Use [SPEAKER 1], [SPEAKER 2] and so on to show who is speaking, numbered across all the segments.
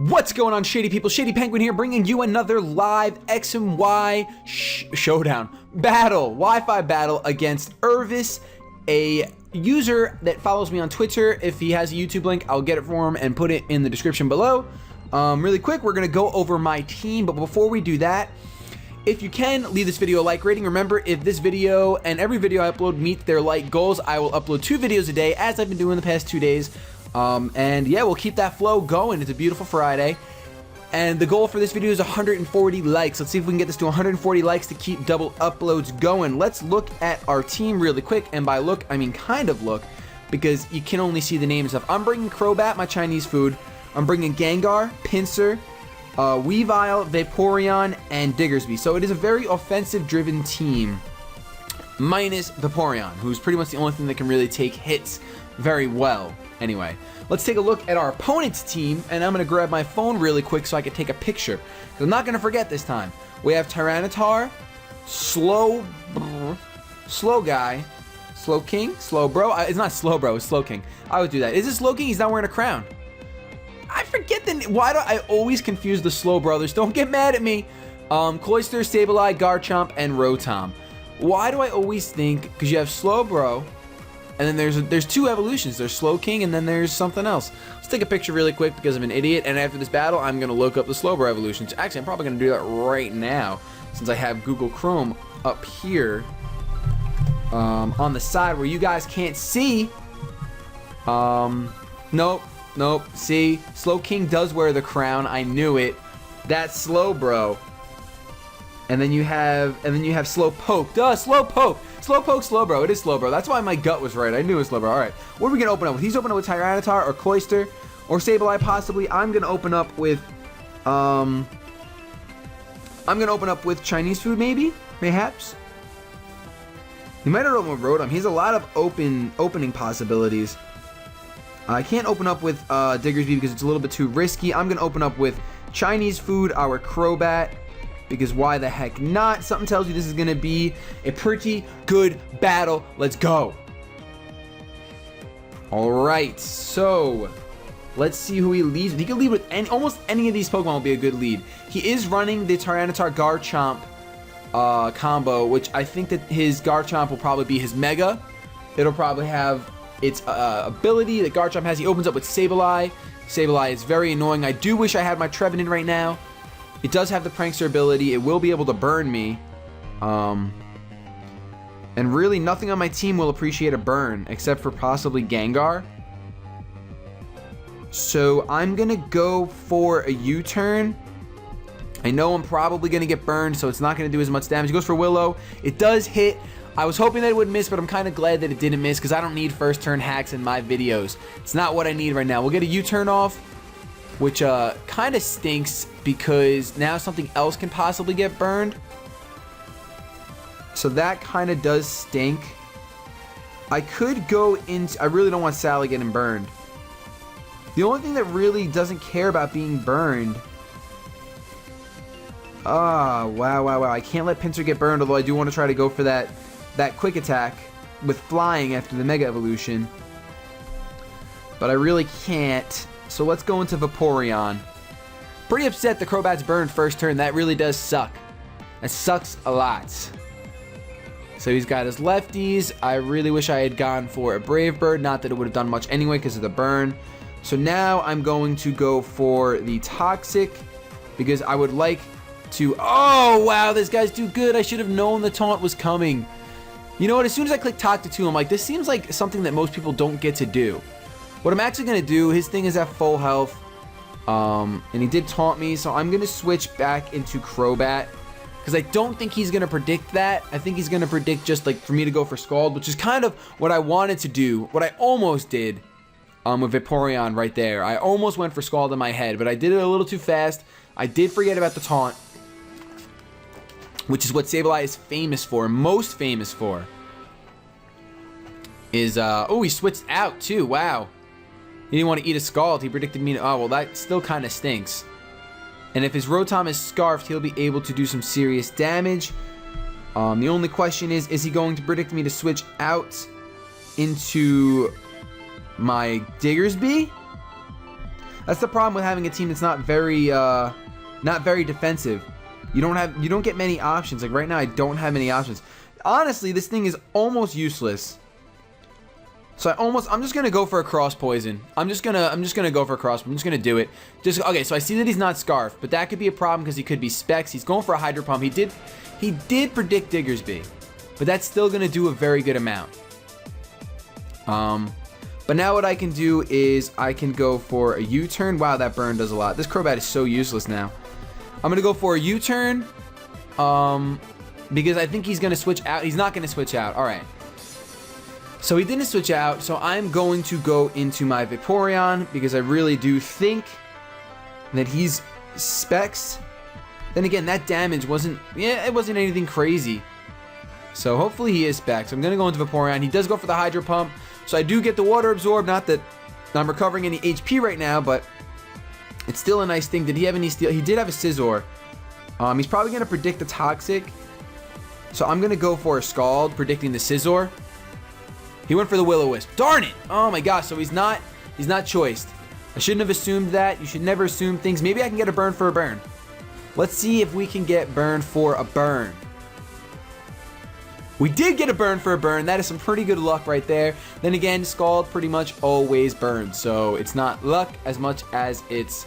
[SPEAKER 1] What's going on, Shady people? ShadyPenguinn here, bringing you another live X and Y showdown battle, Wi-Fi battle against Irvis, a user that follows me on Twitter. If he has a YouTube link, I'll get it for him and put it in the description below. Really quick, we're gonna go over my team, but before we do that, if you can, leave this video a like rating. Remember, if this video and every video I upload meet their like goals, I will upload 2 videos a day, as I've been doing the past 2 days. And yeah, we'll keep that flow going. It's a beautiful Friday. And the goal for this video is 140 likes. Let's see if we can get this to 140 likes to keep double uploads going. Let's look at our team really quick. And by look, I mean kind of look, because you can only see the name and stuff. I'm bringing Crobat, my Chinese food. I'm bringing Gengar, Pinsir, Weavile, Vaporeon, and Diggersby. So it is a very offensive-driven team, minus Vaporeon, who's pretty much the only thing that can really take hits very well. Anyway, let's take a look at our opponent's team, and I'm going to grab my phone really quick so I can take a picture, because I'm not going to forget this time. We have Tyranitar, Slow Guy, Slow King, Slow Bro. It's not Slow Bro, it's Slow King. I would do that. Is it Slow King? He's not wearing a crown. I forget the name. Why do I always confuse the Slow Brothers? Don't get mad at me. Cloyster, SABLEYE, Garchomp, and Rotom. Why do I always think, because you have Slow Bro, and then there's 2 evolutions. There's Slow King, and then there's something else. Let's take a picture really quick because I'm an idiot, and after this battle, I'm going to look up the Slow Bro evolutions. Actually, I'm probably going to do that right now, since I have Google Chrome up here on the side where you guys can't see. Nope. See, Slow King does wear the crown. I knew it. That's Slow Bro. And then you have Slow Poke. Duh, Slow Poke. Slow Poke, Slow Bro. It is Slow Bro. That's why my gut was right. I knew it was Slow Bro. All right. What are we gonna open up with? He's opening up with Tyranitar or Cloyster or SABLEYE possibly. I'm gonna open up with Chinese food maybe, mayhaps. He might have opened with Rotom. He has a lot of opening possibilities. I can't open up with Diggersby because it's a little bit too risky. I'm gonna open up with Chinese food, our Crobat, because why the heck not? Something tells you this is gonna be a pretty good battle. Let's go. All right, so let's see who he leads with. He can lead with almost any of these Pokemon will be a good lead. He is running the Tyranitar Garchomp combo, which I think that his Garchomp will probably be his Mega. It'll probably have its ability that Garchomp has. He opens up with SABLEYE. SABLEYE is very annoying. I do wish I had my Trevenant right now. It does have the Prankster ability. It will be able to burn me. And really nothing on my team will appreciate a burn except for possibly Gengar. So I'm gonna go for a U-turn. I know I'm probably gonna get burned, so it's not gonna do as much damage. He goes for Willow. It does hit. I was hoping that it would miss, but I'm kind of glad that it didn't miss because I don't need first turn hacks in my videos. It's not what I need right now. We'll get a U-turn off, which kind of stinks because now something else can possibly get burned. So that kind of does stink. I could go into... I really don't want Sally getting burned. The only thing that really doesn't care about being burned... Wow. I can't let Pinsir get burned, although I do want to try to go for that quick attack with flying after the Mega Evolution. But I really can't. So let's go into Vaporeon. Pretty upset the Crobat's burned first turn. That really does suck. That sucks a lot. So he's got his lefties. I really wish I had gone for a Brave Bird. Not that it would have done much anyway because of the burn. So now I'm going to go for the Toxic because I would like to... Oh, wow, this guy's too good. I should have known the taunt was coming. You know what? As soon as I click Talk to 2, I'm like, this seems like something that most people don't get to do. What I'm actually going to do, his thing is at full health. And he did taunt me, so I'm going to switch back into Crobat. Because I don't think he's going to predict that. I think he's going to predict just like for me to go for Scald, which is kind of what I wanted to do. What I almost did with Vaporeon right there. I almost went for Scald in my head, but I did it a little too fast. I did forget about the taunt, which is what SABLEYE is famous for, most famous for. Is, oh, he switched out too, wow. He didn't want to eat a Scald, he predicted me to, oh, well, that still kind of stinks. And if his Rotom is Scarfed, he'll be able to do some serious damage. The only question is he going to predict me to switch out into my Diggersby? That's the problem with having a team that's not very defensive. You don't get many options. Like right now, I don't have many options. Honestly, this thing is almost useless. So I'm just gonna go for a cross poison. I'm just gonna go for a cross. I'm just gonna do it. Okay. So I see that he's not Scarf, but that could be a problem because he could be Specs. He's going for a Hydro Pump. He did predict Diggersby, but that's still gonna do a very good amount. But now what I can do is I can go for a U-turn. Wow, that burn does a lot. This Crobat is so useless now. I'm gonna go for a U-turn, because I think he's gonna switch out. He's not gonna switch out. All right. So he didn't switch out, so I'm going to go into my Vaporeon because I really do think that he's Specs. Then again, that damage wasn't anything crazy. So hopefully he is Specs. I'm going to go into Vaporeon. He does go for the Hydro Pump, so I do get the Water Absorb. Not that I'm recovering any HP right now, but it's still a nice thing. Did he have any Steel? He did have a Scizor. He's probably going to predict the Toxic. So I'm going to go for a Scald, predicting the Scizor. He went for the Will-O-Wisp. Darn it! Oh my gosh, so he's not choiced. I shouldn't have assumed that. You should never assume things. Maybe I can get a burn for a burn. Let's see if we can get burn for a burn. We did get a burn for a burn. That is some pretty good luck right there. Then again, Scald pretty much always burns. So it's not luck as much as it's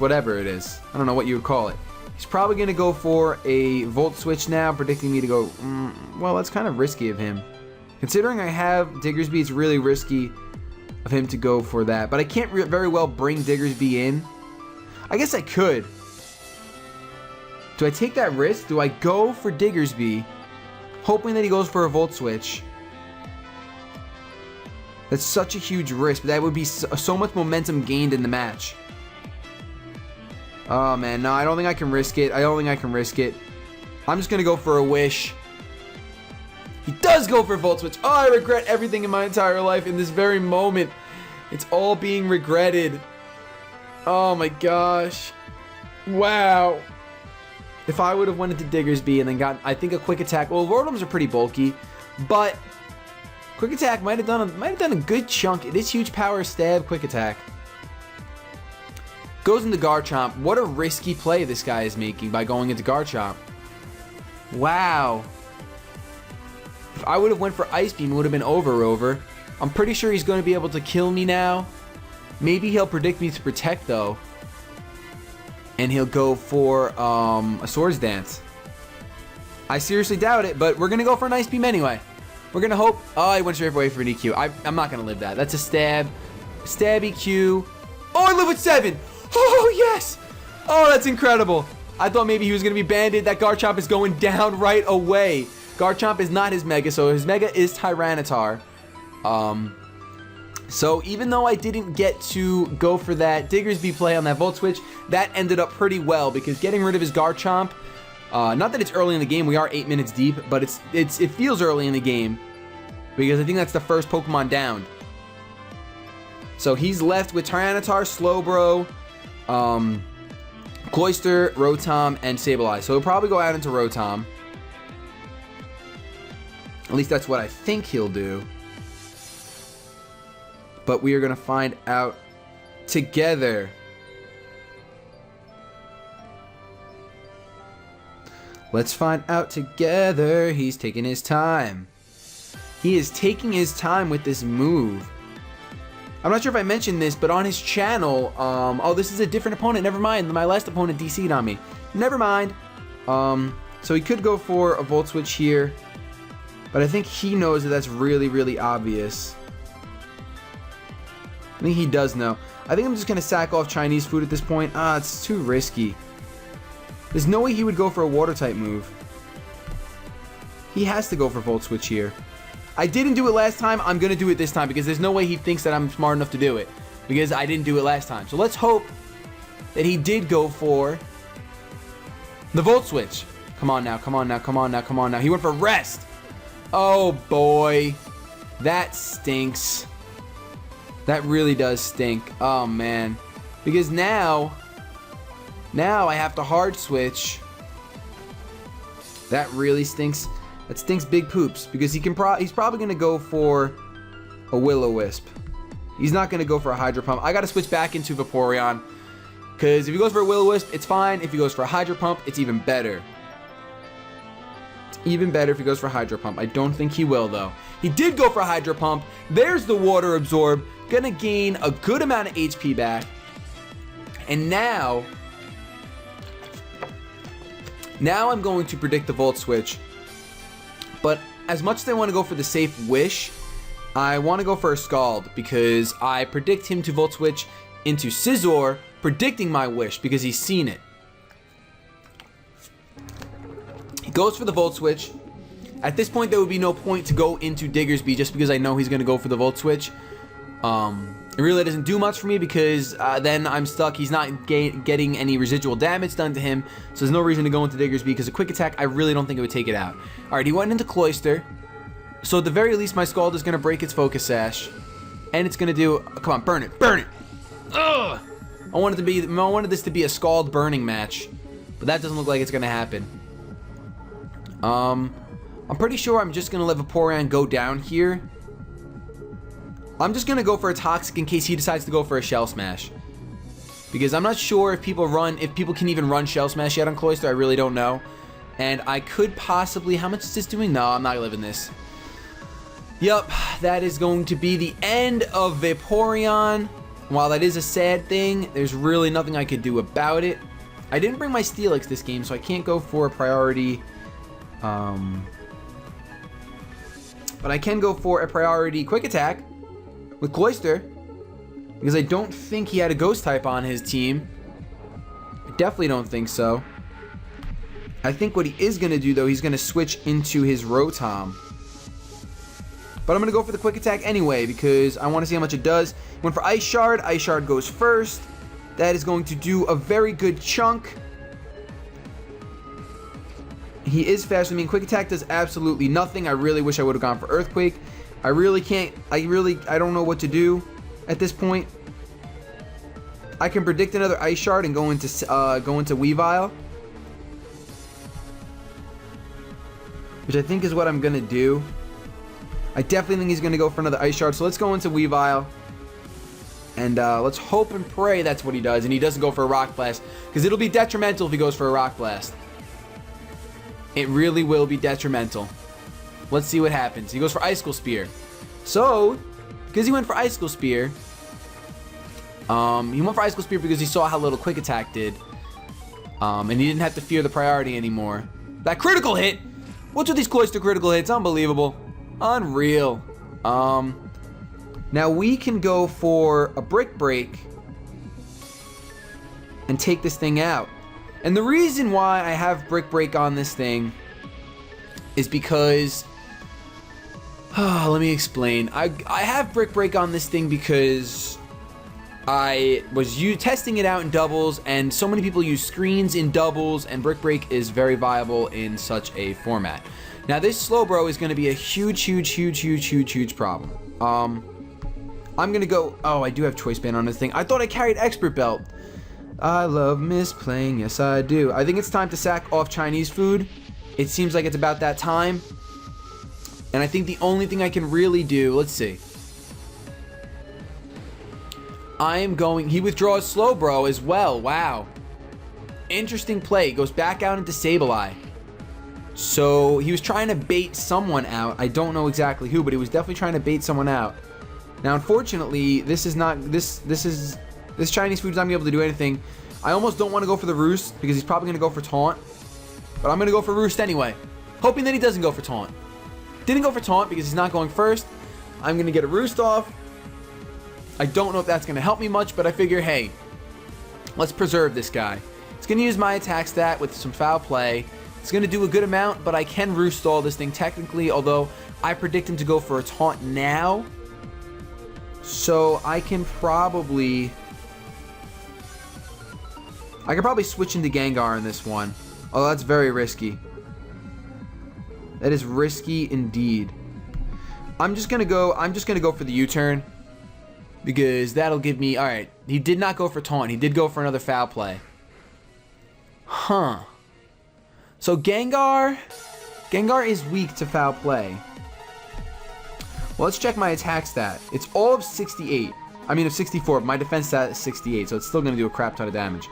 [SPEAKER 1] whatever it is. I don't know what you would call it. He's probably going to go for a Volt Switch now, predicting me to go, well, that's kind of risky of him. Considering I have Diggersby, it's really risky of him to go for that. But I can't very well bring Diggersby in. I guess I could. Do I take that risk? Do I go for Diggersby, hoping that he goes for a Volt Switch? That's such a huge risk, but that would be so much momentum gained in the match. Oh man, no, I don't think I can risk it. I'm just gonna go for a Wish. He does go for Volt Switch. Oh, I regret everything in my entire life in this very moment. It's all being regretted. Oh my gosh. Wow. If I would have went into Diggersby and then got, I think, a Quick Attack. Well, Rotoms are pretty bulky, but Quick Attack might have done a good chunk. It is huge power stab, Quick Attack. Goes into Garchomp. What a risky play this guy is making by going into Garchomp. Wow. If I would have went for Ice Beam, it would have been over. I'm pretty sure he's going to be able to kill me now. Maybe he'll predict me to Protect, though. And he'll go for a Swords Dance. I seriously doubt it, but we're going to go for an Ice Beam anyway. We're going to hope... Oh, he went straight away for an EQ. I'm not going to live that. That's a stab. Stab EQ. Oh, I live with 7. Oh, yes! Oh, that's incredible. I thought maybe he was going to be banded. That Garchomp is going down right away. Garchomp is not his Mega, so his Mega is Tyranitar. So even though I didn't get to go for that Diggersby play on that Volt Switch, that ended up pretty well because getting rid of his Garchomp, not that it's early in the game, we are 8 minutes deep, but it feels early in the game because I think that's the first Pokemon down. So he's left with Tyranitar, Slowbro, Cloyster, Rotom, and SABLEYE. So he'll probably go out into Rotom. At least that's what I think he'll do. But we are going to find out together. Let's find out together. He's taking his time. He is taking his time with this move. I'm not sure if I mentioned this, but on his channel, oh, this is a different opponent. Never mind. My last opponent DC'd on me. Never mind. So he could go for a Volt Switch here, but I think he knows that that's really, really obvious. I think he does know. I think I'm just going to sack off Chinese food at this point. It's too risky. There's no way he would go for a Water-type move. He has to go for Volt Switch here. I didn't do it last time. I'm going to do it this time because there's no way he thinks that I'm smart enough to do it because I didn't do it last time. So let's hope that he did go for the Volt Switch. Come on now. Come on now. Come on now. Come on now. He went for Rest. Oh, boy. That stinks. That really does stink. Oh, man. Because now I have to hard switch. That really stinks. That stinks big poops. Because he's probably going to go for a Will-O-Wisp. He's not going to go for a Hydro Pump. I got to switch back into Vaporeon. Because if he goes for a Will-O-Wisp, it's fine. If he goes for a Hydro Pump, it's even better. Even better if he goes for a Hydro Pump. I don't think he will, though. He did go for a Hydro Pump. There's the Water Absorb. Gonna gain a good amount of HP back. And now I'm going to predict the Volt Switch. But as much as I want to go for the safe Wish, I want to go for a Scald. Because I predict him to Volt Switch into Scizor, predicting my Wish because he's seen it. He goes for the Volt Switch. At this point, there would be no point to go into Diggersby just because I know he's going to go for the Volt Switch. It really doesn't do much for me because then I'm stuck. He's not getting any residual damage done to him, so there's no reason to go into Diggersby because a Quick Attack, I really don't think it would take it out. Alright, he went into Cloyster. So at the very least, my Scald is going to break its Focus Sash. And it's going to do... come on, burn it. Burn it! Ugh! I wanted this to be a Scald burning match. But that doesn't look like it's going to happen. I'm pretty sure I'm just going to let Vaporeon go down here. I'm just going to go for a Toxic in case he decides to go for a Shell Smash. Because I'm not sure if people can even run Shell Smash yet on Cloyster. I really don't know. And I could possibly... how much is this doing? No, I'm not living this. Yup, that is going to be the end of Vaporeon. While that is a sad thing, there's really nothing I could do about it. I didn't bring my Steelix this game, so I can't go for a priority... but I can go for a priority Quick Attack with Cloyster because I don't think he had a Ghost type on his team. I definitely don't think so. I think what he is going to do, though, he's going to switch into his Rotom. But I'm going to go for the Quick Attack anyway because I want to see how much it does. Went for Ice Shard. Ice Shard goes first. That is going to do a very good chunk. He is faster than me. Quick Attack does absolutely nothing. I really wish I would have gone for Earthquake. I really can't. I don't know what to do at this point. I can predict another Ice Shard and go into Weavile, which I think is what I'm gonna do. I definitely think he's gonna go for another Ice Shard. So let's go into Weavile, and let's hope and pray that's what he does, and he doesn't go for a Rock Blast because it'll be detrimental if he goes for a Rock Blast. It really will be detrimental. Let's see what happens. He goes for Icicle Spear. So, because he went for Icicle Spear, because he saw how little Quick Attack did. And he didn't have to fear the priority anymore. That critical hit! What's with these Cloyster critical hits? Unbelievable. Unreal. Now we can go for a Brick Break and take this thing out. And the reason why I have Brick Break on this thing is because... let me explain. I have Brick Break on this thing because I was testing it out in doubles, and so many people use screens in doubles, and Brick Break is very viable in such a format. Now this Slowbro is going to be a huge problem. I'm going to go... oh, I do have Choice Band on this thing. I thought I carried Expert Belt. I love misplaying, yes I do. I think it's time to sack off Chinese food. It seems like it's about that time. And I think the only thing I can really do, let's see. He withdraws Slowbro as well, wow. Interesting play, goes back out into Sableye. So he was trying to bait someone out. I don't know exactly who, but he was definitely trying to bait someone out. Now unfortunately, this Chinese food's not gonna be able to do anything. I almost don't want to go for the Roost because he's probably gonna go for Taunt. But I'm gonna go for Roost anyway, hoping that he doesn't go for Taunt. Didn't go for Taunt because he's not going first. I'm gonna get a Roost off. I don't know if that's gonna help me much, but I figure, hey, let's preserve this guy. It's gonna use my attack stat with some foul play. It's gonna do a good amount, but I can Roost stall this thing technically, although I predict him to go for a Taunt now. So I can probably switch into Gengar in this one. Oh, that's very risky. That is risky indeed. I'm just gonna go for the U-turn because that'll give me... alright, he did not go for Taunt. He did go for another foul play. Huh. So Gengar is weak to foul play. Well, let's check my attack stat. It's all of 68. I mean, of 64. But my defense stat is 68, so it's still going to do a crap ton of damage.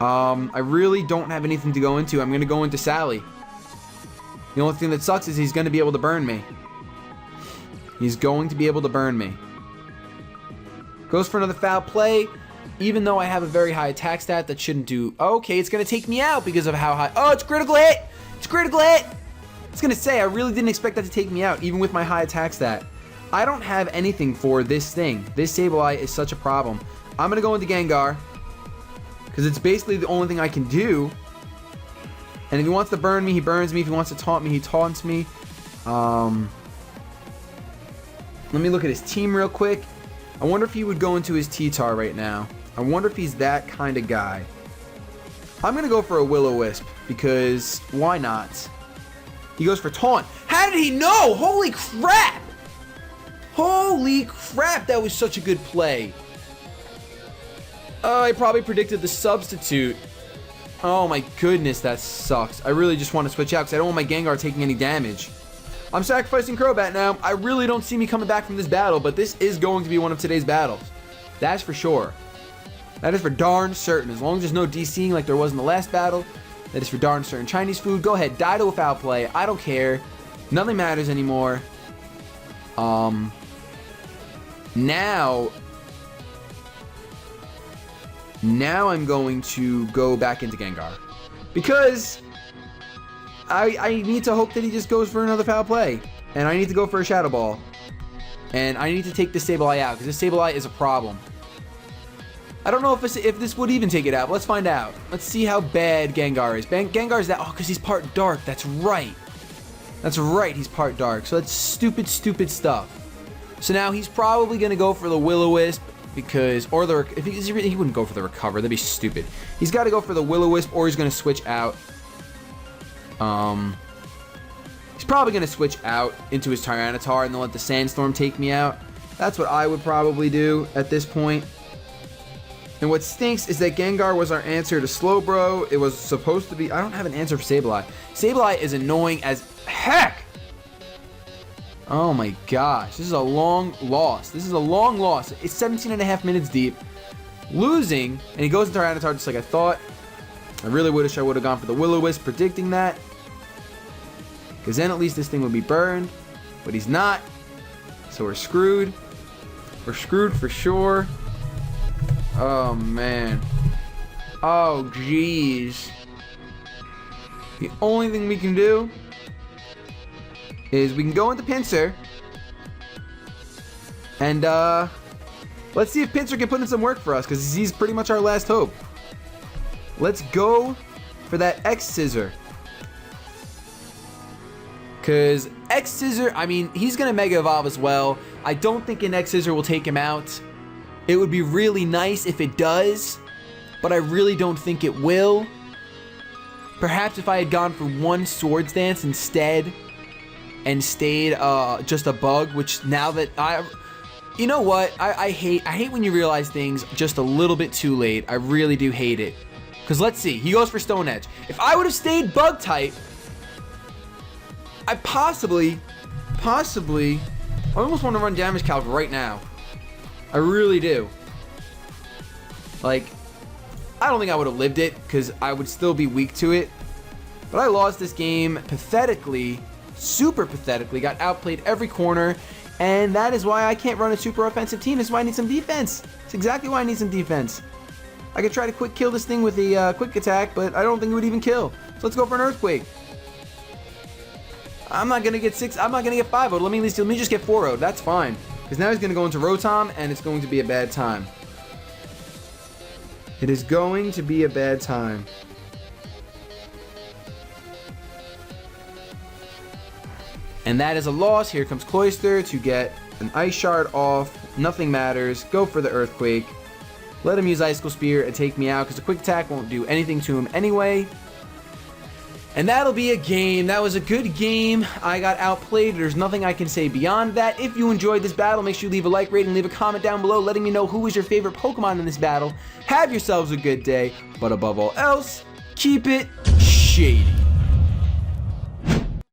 [SPEAKER 1] I really don't have anything to go into. I'm going to go into Sally. The only thing that sucks is he's going to be able to burn me. He's going to be able to burn me. Goes for another foul play. Even though I have a very high attack stat, that shouldn't do... Okay, it's going to take me out because of how high... Oh, it's critical hit! It's critical hit! I was going to say, I really didn't expect that to take me out, even with my high attack stat. I don't have anything for this thing. This SABLEYE is such a problem. I'm going to go into Gengar, because it's basically the only thing I can do. And if he wants to burn me, he burns me. If he wants to taunt me, he taunts me. Let me look at his team real quick. I wonder if he would go into his T-Tar right now. I wonder if he's that kind of guy. I'm going to go for a Will-O-Wisp, because why not? He goes for Taunt. How did he know? Holy crap! Holy crap, that was such a good play. I probably predicted the substitute. Oh my goodness, that sucks. I really just want to switch out because I don't want my Gengar taking any damage. I'm sacrificing Crobat now. I really don't see me coming back from this battle, but this is going to be one of today's battles. That's for sure. That is for darn certain. As long as there's no DCing like there was in the last battle, that is for darn certain. Chinese food, go ahead. Die to a foul play. I don't care. Nothing matters anymore. Now I'm going to go back into Gengar. Because I need to hope that he just goes for another foul play. And I need to go for a Shadow Ball. And I need to take this SABLEYE out, because this SABLEYE is a problem. I don't know if this would even take it out, but let's find out. Let's see how bad Gengar is. Gengar is that... Oh, because he's part dark. That's right. That's right, he's part dark. So that's stupid, stupid stuff. So now he's probably going to go for the Will-O-Wisp, because... Or the... If he wouldn't go for the Recover. That'd be stupid. He's got to go for the Will-O-Wisp, or he's going to switch out. He's probably going to switch out into his Tyranitar and then let the Sandstorm take me out. That's what I would probably do at this point. And what stinks is that Gengar was our answer to Slowbro. It was supposed to be... I don't have an answer for SABLEYE. SABLEYE is annoying as heck. Oh my gosh. This is a long loss. This is a long loss. It's 17.5 minutes deep. Losing. And he goes into Tyranitar just like I thought. I really wish I would have gone for the Will-O-Wisp, predicting that. Because then at least this thing would be burned. But he's not. So we're screwed. We're screwed for sure. Oh, man. Oh, jeez. The only thing we can do is we can go into Pinsir. And, let's see if Pinsir can put in some work for us, because he's pretty much our last hope. Let's go for that X-Scissor. Because X-Scissor, I mean, he's going to Mega Evolve as well. I don't think an X-Scissor will take him out. It would be really nice if it does, but I really don't think it will. Perhaps if I had gone for one Swords Dance instead and stayed just a Bug, which now that you know what? I hate when you realize things just a little bit too late. I really do hate it. Because let's see, he goes for Stone Edge. If I would have stayed Bug type, I possibly, I almost want to run Damage Calc right now. I really do. Like, I don't think I would have lived it, because I would still be weak to it. But I lost this game pathetically, super pathetically, got outplayed every corner, and that is why I can't run a super offensive team. That's why I need some defense. It's exactly why I need some defense. I could try to quick kill this thing with the quick attack, but I don't think it would even kill. So let's go for an Earthquake. I'm not gonna get 6. I'm not gonna get 5-0. Let me just get 4-0. That's fine. Because now he's gonna go into Rotom, and it's going to be a bad time. It is going to be a bad time. And that is a loss. Here comes Cloyster to get an Ice Shard off. Nothing matters. Go for the Earthquake. Let him use Icicle Spear and take me out, because the quick attack won't do anything to him anyway. And that'll be a game. That was a good game. I got outplayed. There's nothing I can say beyond that. If you enjoyed this battle, make sure you leave a like, rate, and leave a comment down below letting me know who was your favorite Pokemon in this battle. Have yourselves a good day, but above all else, keep it shady.